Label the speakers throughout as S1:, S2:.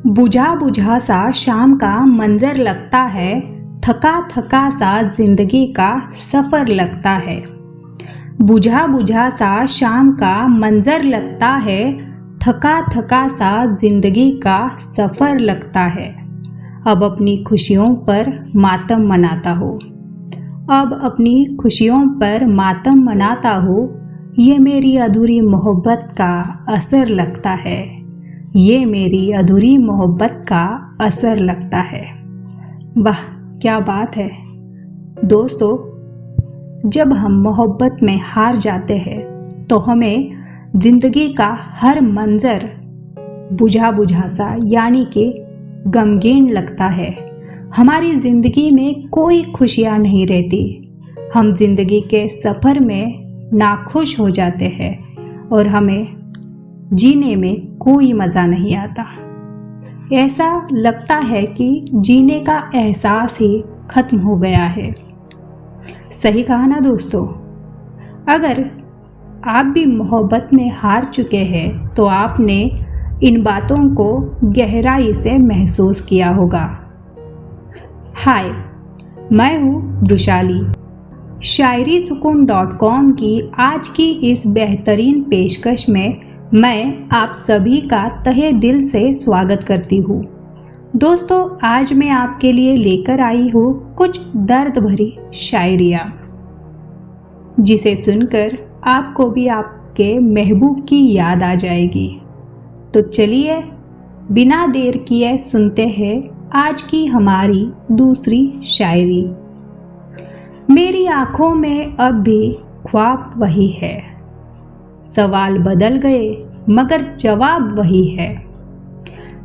S1: बुझा बुझा सा शाम का मंजर लगता है, थका थका सा जिंदगी का सफ़र लगता है। बुझा बुझा सा शाम का मंजर लगता है, थका थका सा जिंदगी का सफ़र लगता है। अब अपनी खुशियों पर मातम मनाता हूँ, अब अपनी खुशियों पर मातम मनाता हूँ। ये मेरी अधूरी मोहब्बत का असर लगता है, ये मेरी अधूरी मोहब्बत का असर लगता है। वाह क्या बात है दोस्तों। जब हम मोहब्बत में हार जाते हैं तो हमें ज़िंदगी का हर मंजर बुझा बुझा सा यानी कि गमगीन लगता है। हमारी ज़िंदगी में कोई खुशियाँ नहीं रहती, हम ज़िंदगी के सफ़र में नाखुश हो जाते हैं और हमें जीने में कोई मज़ा नहीं आता। ऐसा लगता है कि जीने का एहसास ही ख़त्म हो गया है। सही कहा ना दोस्तों। अगर आप भी मोहब्बत में हार चुके हैं तो आपने इन बातों को गहराई से महसूस किया होगा। हाय, मैं हूँ वृशाली। शायरीसुकून.com की आज की इस बेहतरीन पेशकश में मैं आप सभी का तहे दिल से स्वागत करती हूँ। दोस्तों, आज मैं आपके लिए लेकर आई हूँ कुछ दर्द भरी शायरियाँ, जिसे सुनकर आपको भी आपके महबूब की याद आ जाएगी। तो चलिए बिना देर किए सुनते हैं आज की हमारी दूसरी शायरी। मेरी आँखों में अब भी ख्वाब वही है, सवाल बदल गए मगर जवाब वही है।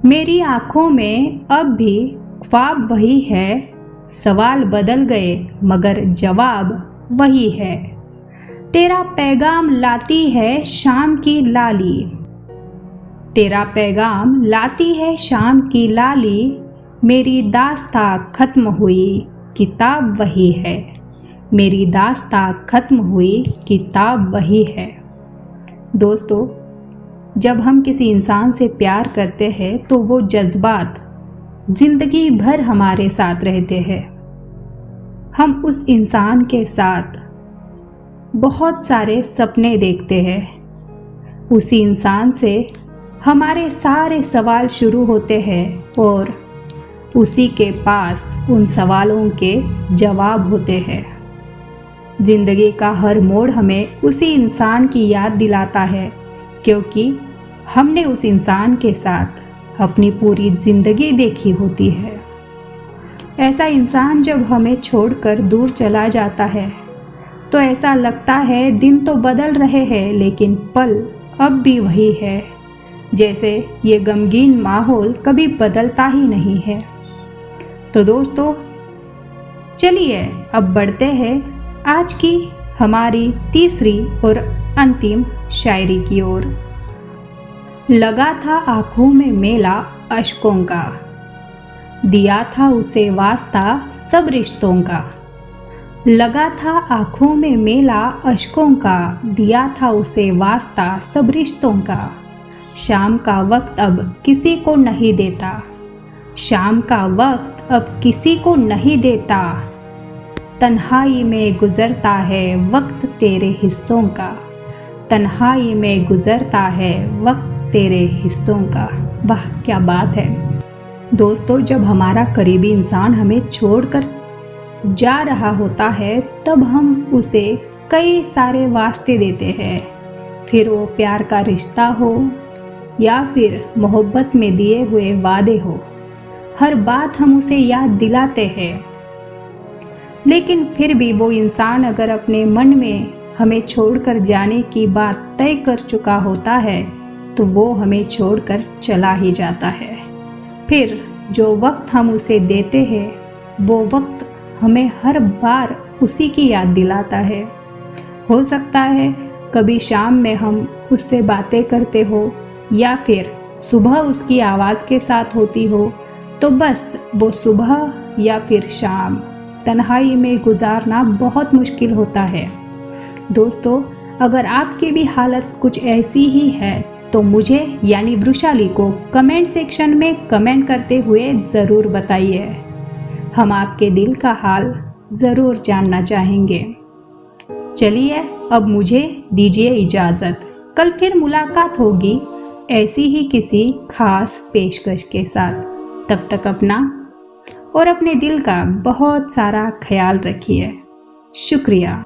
S1: मेरी आँखों में अब भी ख्वाब वही है, सवाल बदल गए मगर जवाब वही है। तेरा पैगाम लाती है शाम की लाली, तेरा पैगाम लाती है शाम की लाली। मेरी दास्तां ख़त्म हुई किताब वही है, मेरी दास्तां ख़त्म हुई किताब वही है। दोस्तों, जब हम किसी इंसान से प्यार करते हैं तो वो जज्बात ज़िंदगी भर हमारे साथ रहते हैं। हम उस इंसान के साथ बहुत सारे सपने देखते हैं। उसी इंसान से हमारे सारे सवाल शुरू होते हैं और उसी के पास उन सवालों के जवाब होते हैं। ज़िंदगी का हर मोड़ हमें उसी इंसान की याद दिलाता है, क्योंकि हमने उस इंसान के साथ अपनी पूरी ज़िंदगी देखी होती है। ऐसा इंसान जब हमें छोड़कर दूर चला जाता है तो ऐसा लगता है दिन तो बदल रहे हैं लेकिन पल अब भी वही है, जैसे ये गमगीन माहौल कभी बदलता ही नहीं है। तो दोस्तों, चलिए अब बढ़ते हैं आज की हमारी तीसरी और अंतिम शायरी की ओर। लगा था आँखों में मेला अश्कों का, दिया था उसे वास्ता सब रिश्तों का। लगा था आँखों में मेला अश्कों का, दिया था उसे वास्ता सब रिश्तों का। शाम का वक्त अब किसी को नहीं देता, शाम का वक्त अब किसी को नहीं देता। तन्हाई में गुज़रता है वक्त तेरे हिस्सों का, तन्हाई में गुज़रता है वक्त तेरे हिस्सों का। वाह क्या बात है दोस्तों। जब हमारा करीबी इंसान हमें छोड़कर जा रहा होता है तब हम उसे कई सारे वास्ते देते हैं, फिर वो प्यार का रिश्ता हो या फिर मोहब्बत में दिए हुए वादे हो, हर बात हम उसे याद दिलाते हैं। लेकिन फिर भी वो इंसान अगर अपने मन में हमें छोड़कर जाने की बात तय कर चुका होता है तो वो हमें छोड़कर चला ही जाता है। फिर जो वक्त हम उसे देते हैं वो वक्त हमें हर बार उसी की याद दिलाता है। हो सकता है कभी शाम में हम उससे बातें करते हो या फिर सुबह उसकी आवाज़ के साथ होती हो, तो बस वो सुबह या फिर शाम तन्हाई में गुजारना बहुत मुश्किल होता है। दोस्तों, अगर आपकी भी हालत कुछ ऐसी ही है तो मुझे यानी वृषाली को कमेंट सेक्शन में कमेंट करते हुए ज़रूर बताइए। हम आपके दिल का हाल ज़रूर जानना चाहेंगे। चलिए अब मुझे दीजिए इजाज़त। कल फिर मुलाकात होगी ऐसी ही किसी खास पेशकश के साथ। तब तक अपना और अपने दिल का बहुत सारा ख्याल रखिए। शुक्रिया।